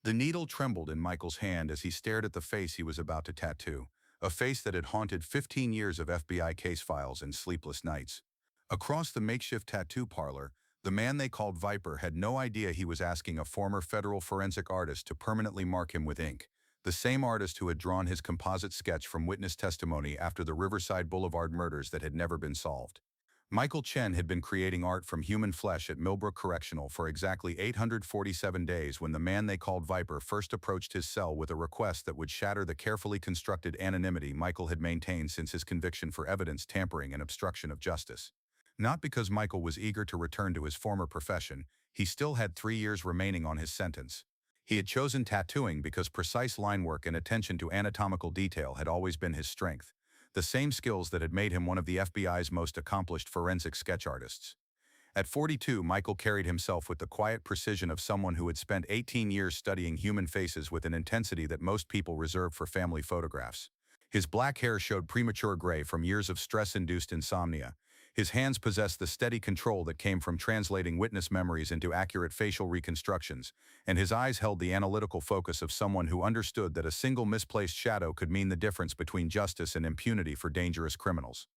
The needle trembled in Michael's hand as he stared at the face he was about to tattoo, a face that had haunted 15 years of FBI case files and sleepless nights. Across the makeshift tattoo parlor, the man they called Viper had no idea he was asking a former federal forensic artist to permanently mark him with ink, the same artist who had drawn his composite sketch from witness testimony after the Riverside Boulevard murders that had never been solved. Michael Chen had been creating art from human flesh at Millbrook Correctional for exactly 847 days when the man they called Viper first approached his cell with a request that would shatter the carefully constructed anonymity Michael had maintained since his conviction for evidence tampering and obstruction of justice. Not because Michael was eager to return to his former profession, he still had 3 years remaining on his sentence. He had chosen tattooing because precise line work and attention to anatomical detail had always been his strength, the same skills that had made him one of the FBI's most accomplished forensic sketch artists. At 42, Michael carried himself with the quiet precision of someone who had spent 18 years studying human faces with an intensity that most people reserve for family photographs. His black hair showed premature gray from years of stress-induced insomnia. His hands possessed the steady control that came from translating witness memories into accurate facial reconstructions, and his eyes held the analytical focus of someone who understood that a single misplaced shadow could mean the difference between justice and impunity for dangerous criminals.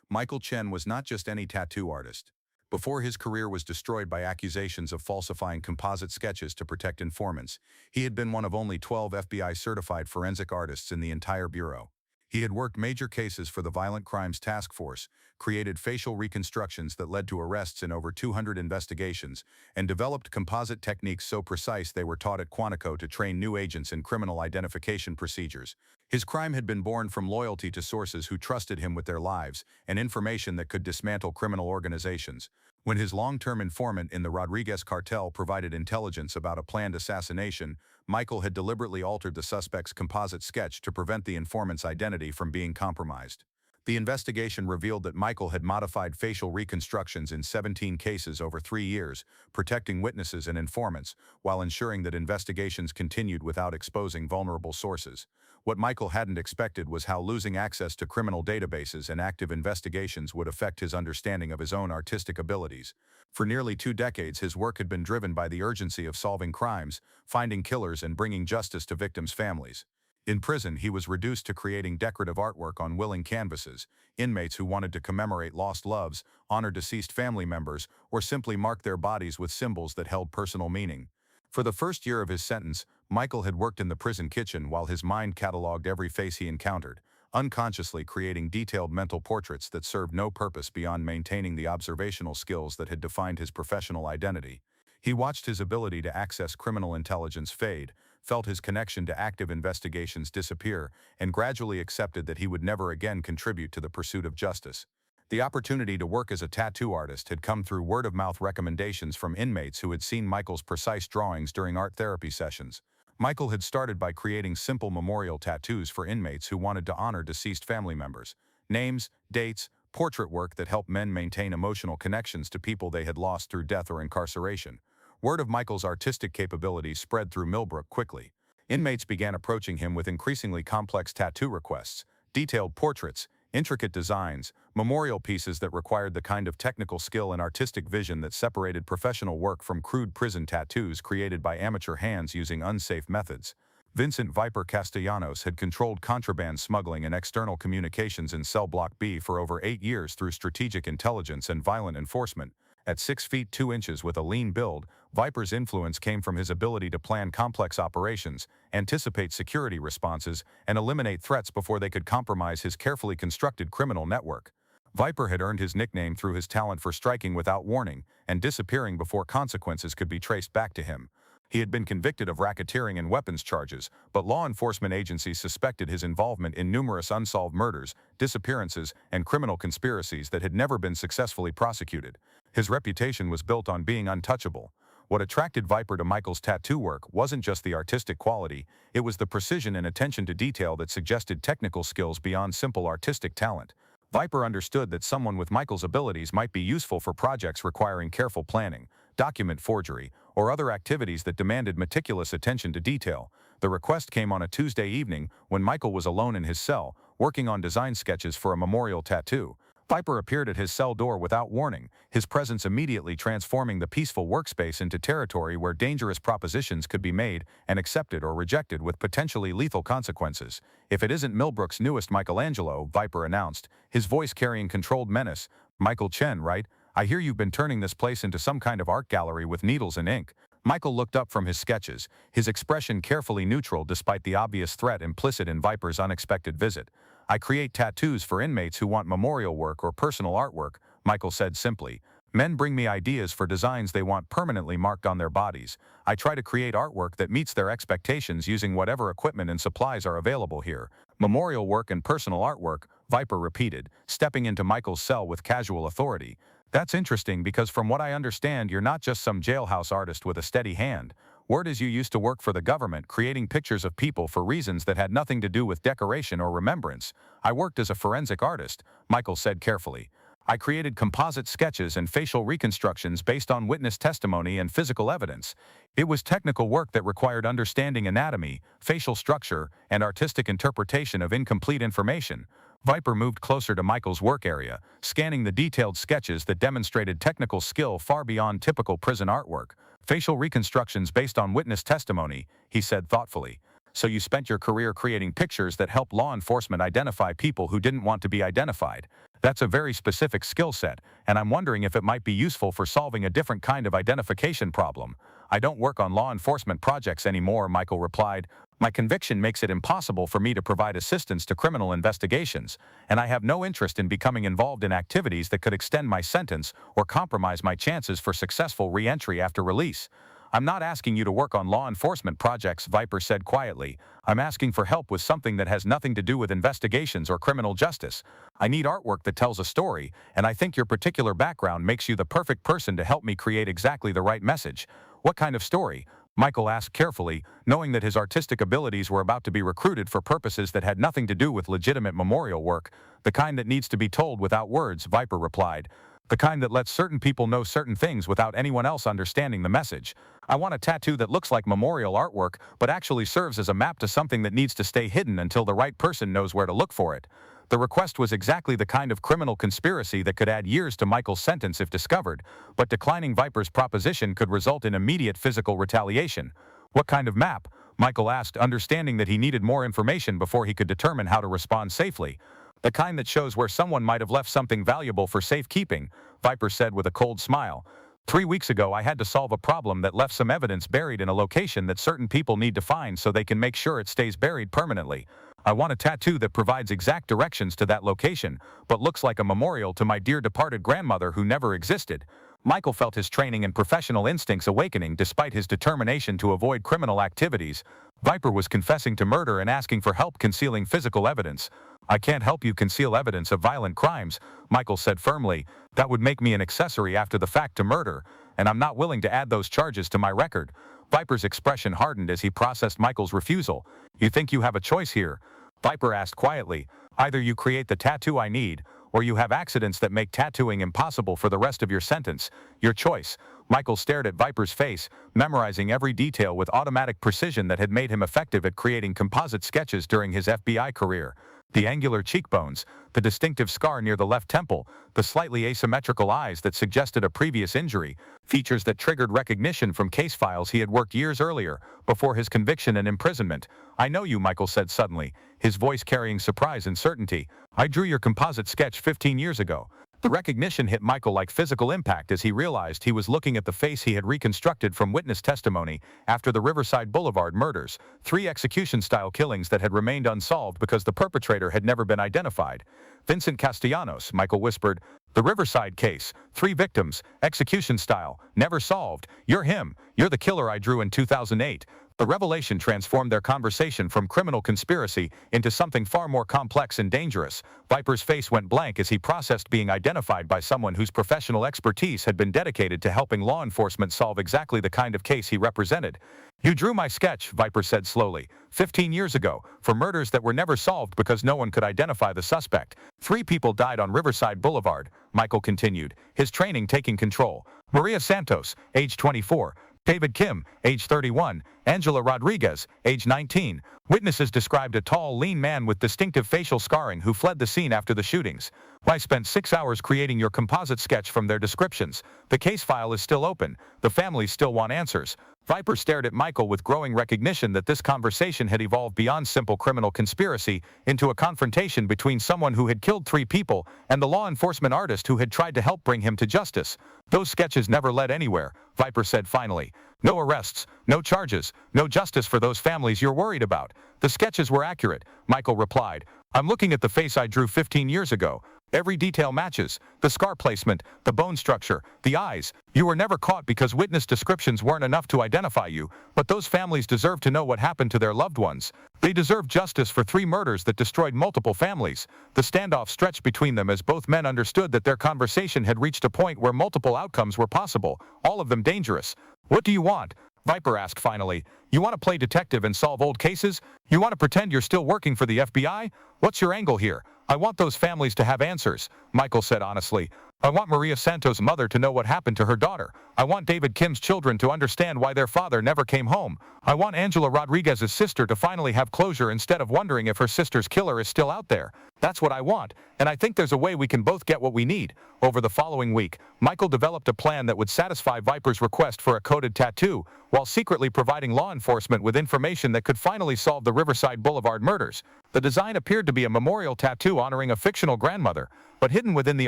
Michael Chen was not just any tattoo artist. Before his career was destroyed by accusations of falsifying composite sketches to protect informants, he had been one of only 12 FBI-certified forensic artists in the entire bureau. He had worked major cases for the Violent Crimes Task Force, created facial reconstructions that led to arrests in over 200 investigations, and developed composite techniques so precise they were taught at Quantico to train new agents in criminal identification procedures. His crime had been born from loyalty to sources who trusted him with their lives and information that could dismantle criminal organizations. When his long-term informant in the Rodriguez cartel provided intelligence about a planned assassination, Michael had deliberately altered the suspect's composite sketch to prevent the informant's identity from being compromised. The investigation revealed that Michael had modified facial reconstructions in 17 cases over 3 years, protecting witnesses and informants, while ensuring that investigations continued without exposing vulnerable sources. What Michael hadn't expected was how losing access to criminal databases and active investigations would affect his understanding of his own artistic abilities. For nearly 2 decades, his work had been driven by the urgency of solving crimes, finding killers, and bringing justice to victims' families. In prison, he was reduced to creating decorative artwork on willing canvases, inmates who wanted to commemorate lost loves, honor deceased family members, or simply mark their bodies with symbols that held personal meaning. For the first year of his sentence, Michael had worked in the prison kitchen while his mind cataloged every face he encountered, unconsciously creating detailed mental portraits that served no purpose beyond maintaining the observational skills that had defined his professional identity. He watched his ability to access criminal intelligence fade, felt his connection to active investigations disappear, and gradually accepted that he would never again contribute to the pursuit of justice. The opportunity to work as a tattoo artist had come through word-of-mouth recommendations from inmates who had seen Michael's precise drawings during art therapy sessions. Michael had started by creating simple memorial tattoos for inmates who wanted to honor deceased family members. Names, dates, portrait work that helped men maintain emotional connections to people they had lost through death or incarceration. Word of Michael's artistic capabilities spread through Millbrook quickly. Inmates began approaching him with increasingly complex tattoo requests, detailed portraits, intricate designs, memorial pieces that required the kind of technical skill and artistic vision that separated professional work from crude prison tattoos created by amateur hands using unsafe methods. Vincent Viper Castellanos had controlled contraband smuggling and external communications in Cell Block B for over 8 years through strategic intelligence and violent enforcement. At 6 feet 2 inches with a lean build, Viper's influence came from his ability to plan complex operations, anticipate security responses, and eliminate threats before they could compromise his carefully constructed criminal network. Viper had earned his nickname through his talent for striking without warning and disappearing before consequences could be traced back to him. He had been convicted of racketeering and weapons charges, but law enforcement agencies suspected his involvement in numerous unsolved murders, disappearances, and criminal conspiracies that had never been successfully prosecuted. His reputation was built on being untouchable. What attracted Viper to Michael's tattoo work wasn't just the artistic quality, it was the precision and attention to detail that suggested technical skills beyond simple artistic talent. Viper understood that someone with Michael's abilities might be useful for projects requiring careful planning, document forgery, or other activities that demanded meticulous attention to detail. The request came on a Tuesday evening when Michael was alone in his cell, working on design sketches for a memorial tattoo. Viper appeared at his cell door without warning, his presence immediately transforming the peaceful workspace into territory where dangerous propositions could be made and accepted or rejected with potentially lethal consequences. "If it isn't Millbrook's newest Michelangelo," Viper announced, his voice carrying controlled menace. "Michael Chen, right? I hear you've been turning this place into some kind of art gallery with needles and ink." Michael looked up from his sketches, his expression carefully neutral despite the obvious threat implicit in Viper's unexpected visit. "I create tattoos for inmates who want memorial work or personal artwork," Michael said simply. "Men bring me ideas for designs they want permanently marked on their bodies. I try to create artwork that meets their expectations using whatever equipment and supplies are available here." "Memorial work and personal artwork," Viper repeated, stepping into Michael's cell with casual authority. "That's interesting because from what I understand, you're not just some jailhouse artist with a steady hand. Word is you used to work for the government, creating pictures of people for reasons that had nothing to do with decoration or remembrance." "I worked as a forensic artist," Michael said carefully. "I created composite sketches and facial reconstructions based on witness testimony and physical evidence. It was technical work that required understanding anatomy, facial structure, and artistic interpretation of incomplete information." Viper moved closer to Michael's work area, scanning the detailed sketches that demonstrated technical skill far beyond typical prison artwork. "Facial reconstructions based on witness testimony," he said thoughtfully. "So you spent your career creating pictures that help law enforcement identify people who didn't want to be identified. That's a very specific skill set, and I'm wondering if it might be useful for solving a different kind of identification problem." "I don't work on law enforcement projects anymore," Michael replied. "My conviction makes it impossible for me to provide assistance to criminal investigations, and I have no interest in becoming involved in activities that could extend my sentence or compromise my chances for successful re-entry after release." "I'm not asking you to work on law enforcement projects," Viper said quietly. "I'm asking for help with something that has nothing to do with investigations or criminal justice. I need artwork that tells a story, and I think your particular background makes you the perfect person to help me create exactly the right message." "What kind of story?" Michael asked carefully, knowing that his artistic abilities were about to be recruited for purposes that had nothing to do with legitimate memorial work. "The kind that needs to be told without words," Viper replied. "The kind that lets certain people know certain things without anyone else understanding the message. I want a tattoo that looks like memorial artwork but actually serves as a map to something that needs to stay hidden until the right person knows where to look for it." The request was exactly the kind of criminal conspiracy that could add years to Michael's sentence if discovered, but declining Viper's proposition could result in immediate physical retaliation. "What kind of map?" Michael asked, understanding that he needed more information before he could determine how to respond safely. "The kind that shows where someone might have left something valuable for safekeeping," Viper said with a cold smile. 3 weeks ago I had to solve a problem that left some evidence buried in a location that certain people need to find so they can make sure it stays buried permanently. I want a tattoo that provides exact directions to that location, but looks like a memorial to my dear departed grandmother who never existed." Michael felt his training and professional instincts awakening despite his determination to avoid criminal activities. Viper was confessing to murder and asking for help concealing physical evidence. "I can't help you conceal evidence of violent crimes," Michael said firmly. "That would make me an accessory after the fact to murder, and I'm not willing to add those charges to my record." Viper's expression hardened as he processed Michael's refusal. "You think you have a choice here?" Viper asked quietly. "Either you create the tattoo I need, or you have accidents that make tattooing impossible for the rest of your sentence. Your choice." Michael stared at Viper's face, memorizing every detail with automatic precision that had made him effective at creating composite sketches during his FBI career. The angular cheekbones, the distinctive scar near the left temple, the slightly asymmetrical eyes that suggested a previous injury, features that triggered recognition from case files he had worked years earlier, before his conviction and imprisonment. "I know you," Michael said suddenly, his voice carrying surprise and certainty. "I drew your composite sketch 15 years ago." The recognition hit Michael like physical impact as he realized he was looking at the face he had reconstructed from witness testimony after the Riverside Boulevard murders, 3 execution-style killings that had remained unsolved because the perpetrator had never been identified. "Vincent Castellanos," Michael whispered. "The Riverside case, 3 victims, execution-style, never solved. You're him. You're the killer I drew in 2008. The revelation transformed their conversation from criminal conspiracy into something far more complex and dangerous. Viper's face went blank as he processed being identified by someone whose professional expertise had been dedicated to helping law enforcement solve exactly the kind of case he represented. "You drew my sketch," Viper said slowly, 15 years ago, for murders that were never solved because no one could identify the suspect. 3 people died on Riverside Boulevard," Michael continued, his training taking control. "Maria Santos, age 24, David Kim, age 31, Angela Rodriguez, age 19. Witnesses described a tall, lean man with distinctive facial scarring who fled the scene after the shootings. I spent 6 hours creating your composite sketch from their descriptions. The case file is still open. The families still want answers. Viper stared at Michael with growing recognition that this conversation had evolved beyond simple criminal conspiracy into a confrontation between someone who had killed 3 people and the law enforcement artist who had tried to help bring him to justice. Those sketches never led anywhere, Viper said finally. No arrests, no charges, no justice for those families you're worried about. The sketches were accurate, Michael replied. I'm looking at the face I drew 15 years ago. Every detail matches. The scar placement, the bone structure, the eyes. You were never caught because witness descriptions weren't enough to identify you, but those families deserve to know what happened to their loved ones. They deserve justice for 3 murders that destroyed multiple families. The standoff stretched between them as both men understood that their conversation had reached a point where multiple outcomes were possible, all of them dangerous. What do you want? Viper asked finally. You want to play detective and solve old cases? You want to pretend you're still working for the FBI? What's your angle here? I want those families to have answers, Michael said honestly. I want Maria Santos' mother to know what happened to her daughter. I want David Kim's children to understand why their father never came home. I want Angela Rodriguez's sister to finally have closure instead of wondering if her sister's killer is still out there. That's what I want, and I think there's a way we can both get what we need. Over the following week, Michael developed a plan that would satisfy Viper's request for a coded tattoo, while secretly providing law enforcement with information that could finally solve the Riverside Boulevard murders. The design appeared to be a memorial tattoo honoring a fictional grandmother, but hidden within the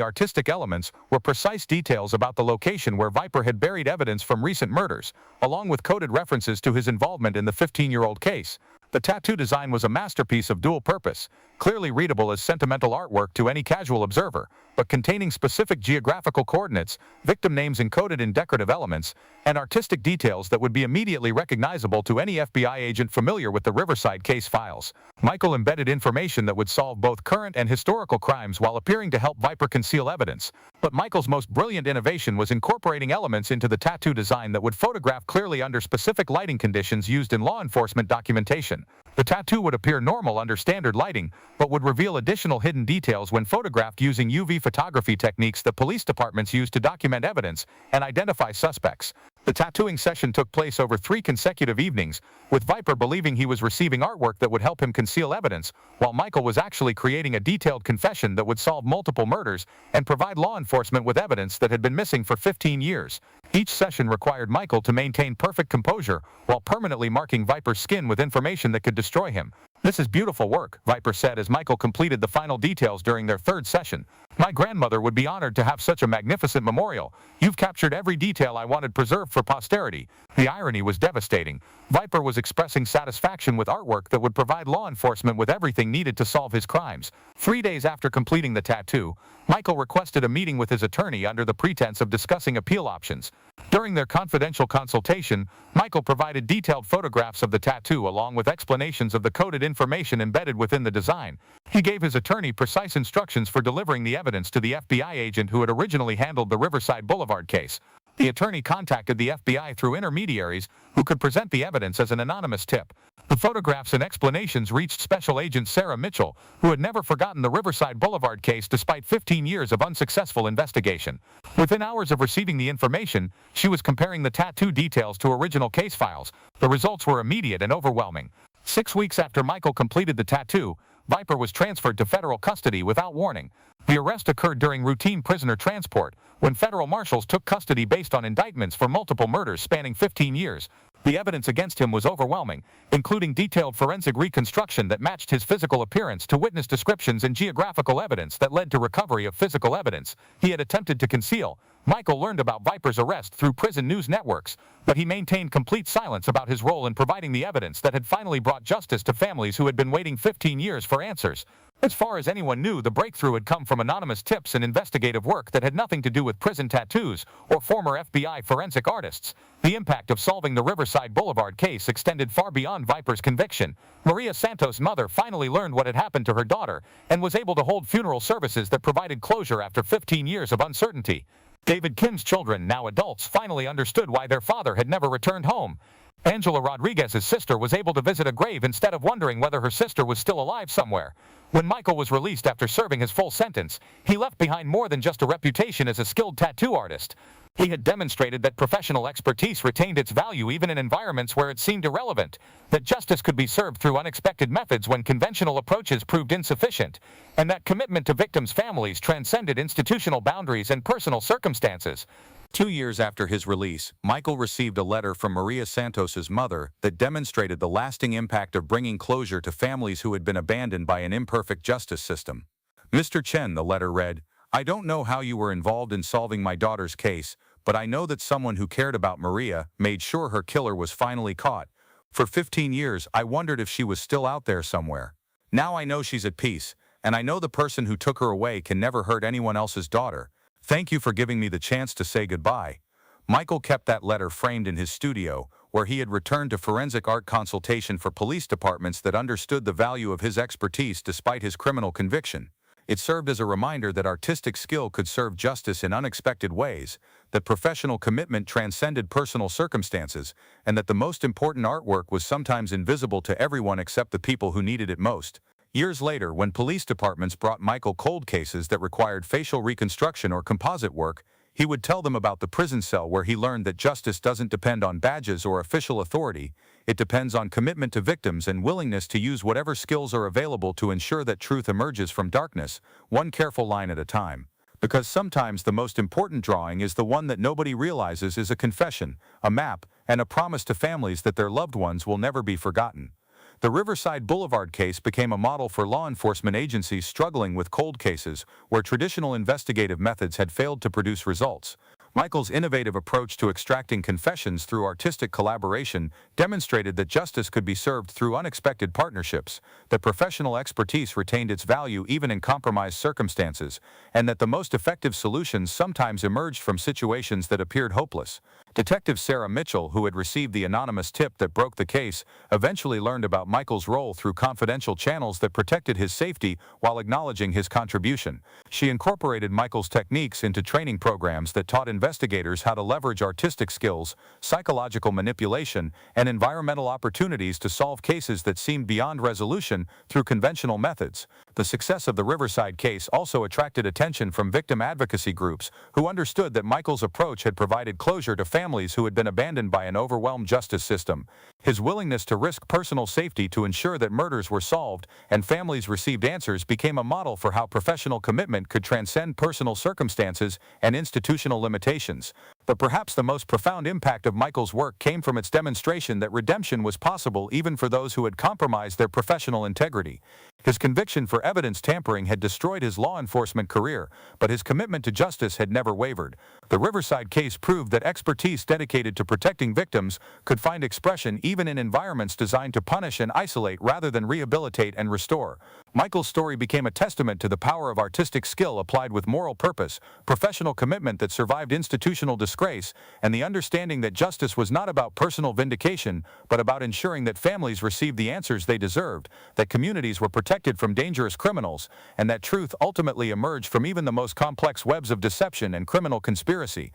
artistic elements were precise details about the location where Viper had buried evidence from recent murders, along with coded references to his involvement in the 15-year-old case. The tattoo design was a masterpiece of dual purpose, clearly readable as sentimental artwork to any casual observer, but containing specific geographical coordinates, victim names encoded in decorative elements, and artistic details that would be immediately recognizable to any FBI agent familiar with the Riverside case files. Michael embedded information that would solve both current and historical crimes while appearing to help Viper conceal evidence. But Michael's most brilliant innovation was incorporating elements into the tattoo design that would photograph clearly under specific lighting conditions used in law enforcement documentation. The tattoo would appear normal under standard lighting, but would reveal additional hidden details when photographed using UV photography techniques that police departments use to document evidence and identify suspects. The tattooing session took place over 3 consecutive evenings, with Viper believing he was receiving artwork that would help him conceal evidence, while Michael was actually creating a detailed confession that would solve multiple murders and provide law enforcement with evidence that had been missing for 15 years. Each session required Michael to maintain perfect composure while permanently marking Viper's skin with information that could destroy him. This is beautiful work, Viper said as Michael completed the final details during their 3rd session. My grandmother would be honored to have such a magnificent memorial. You've captured every detail I wanted preserved for posterity. The irony was devastating. Viper was expressing satisfaction with artwork that would provide law enforcement with everything needed to solve his crimes. 3 days after completing the tattoo, Michael requested a meeting with his attorney under the pretense of discussing appeal options. During their confidential consultation, Michael provided detailed photographs of the tattoo along with explanations of the coded information embedded within the design. He gave his attorney precise instructions for delivering the evidence to the FBI agent who had originally handled the Riverside Boulevard case. The attorney contacted the FBI through intermediaries who could present the evidence as an anonymous tip. The photographs and explanations reached Special Agent Sarah Mitchell, who had never forgotten the Riverside Boulevard case despite 15 years of unsuccessful investigation. Within hours of receiving the information, she was comparing the tattoo details to original case files. The results were immediate and overwhelming. 6 weeks after Michael completed the tattoo, Viper was transferred to federal custody without warning. The arrest occurred during routine prisoner transport, when federal marshals took custody based on indictments for multiple murders spanning 15 years. The evidence against him was overwhelming, including detailed forensic reconstruction that matched his physical appearance to witness descriptions and geographical evidence that led to recovery of physical evidence he had attempted to conceal. Michael learned about Viper's arrest through prison news networks, but he maintained complete silence about his role in providing the evidence that had finally brought justice to families who had been waiting 15 years for answers. As far as anyone knew, the breakthrough had come from anonymous tips and investigative work that had nothing to do with prison tattoos or former FBI forensic artists. The impact of solving the Riverside Boulevard case extended far beyond Viper's conviction. Maria Santos' mother finally learned what had happened to her daughter and was able to hold funeral services that provided closure after 15 years of uncertainty. David Kim's children, now adults, finally understood why their father had never returned home. Angela Rodriguez's sister was able to visit a grave instead of wondering whether her sister was still alive somewhere. When Michael was released after serving his full sentence, he left behind more than just a reputation as a skilled tattoo artist. He had demonstrated that professional expertise retained its value even in environments where it seemed irrelevant, that justice could be served through unexpected methods when conventional approaches proved insufficient, and that commitment to victims' families transcended institutional boundaries and personal circumstances. 2 years after his release, Michael received a letter from Maria Santos's mother that demonstrated the lasting impact of bringing closure to families who had been abandoned by an imperfect justice system. Mr. Chen, the letter read, "I don't know how you were involved in solving my daughter's case, but I know that someone who cared about Maria made sure her killer was finally caught. For 15 years, I wondered if she was still out there somewhere. Now I know she's at peace, and I know the person who took her away can never hurt anyone else's daughter. Thank you for giving me the chance to say goodbye." Michael kept that letter framed in his studio, where he had returned to forensic art consultation for police departments that understood the value of his expertise despite his criminal conviction. It served as a reminder that artistic skill could serve justice in unexpected ways, that professional commitment transcended personal circumstances, and that the most important artwork was sometimes invisible to everyone except the people who needed it most. Years later, when police departments brought Michael cold cases that required facial reconstruction or composite work, he would tell them about the prison cell where he learned that justice doesn't depend on badges or official authority. It depends on commitment to victims and willingness to use whatever skills are available to ensure that truth emerges from darkness, one careful line at a time. Because sometimes the most important drawing is the one that nobody realizes is a confession, a map, and a promise to families that their loved ones will never be forgotten. The Riverside Boulevard case became a model for law enforcement agencies struggling with cold cases where traditional investigative methods had failed to produce results. Michael's innovative approach to extracting confessions through artistic collaboration demonstrated that justice could be served through unexpected partnerships, that professional expertise retained its value even in compromised circumstances, and that the most effective solutions sometimes emerged from situations that appeared hopeless. Detective Sarah Mitchell, who had received the anonymous tip that broke the case, eventually learned about Michael's role through confidential channels that protected his safety while acknowledging his contribution. She incorporated Michael's techniques into training programs that taught investigators how to leverage artistic skills, psychological manipulation, and environmental opportunities to solve cases that seemed beyond resolution through conventional methods. The success of the Riverside case also attracted attention from victim advocacy groups who understood that Michael's approach had provided closure to families who had been abandoned by an overwhelmed justice system. His willingness to risk personal safety to ensure that murders were solved and families received answers became a model for how professional commitment could transcend personal circumstances and institutional limitations. But perhaps the most profound impact of Michael's work came from its demonstration that redemption was possible even for those who had compromised their professional integrity. His conviction for evidence tampering had destroyed his law enforcement career, but his commitment to justice had never wavered. The Riverside case proved that expertise dedicated to protecting victims could find expression even in environments designed to punish and isolate rather than rehabilitate and restore. Michael's story became a testament to the power of artistic skill applied with moral purpose, professional commitment that survived institutional disgrace, and the understanding that justice was not about personal vindication, but about ensuring that families received the answers they deserved, that communities were protected from dangerous criminals, and that truth ultimately emerged from even the most complex webs of deception and criminal conspiracy.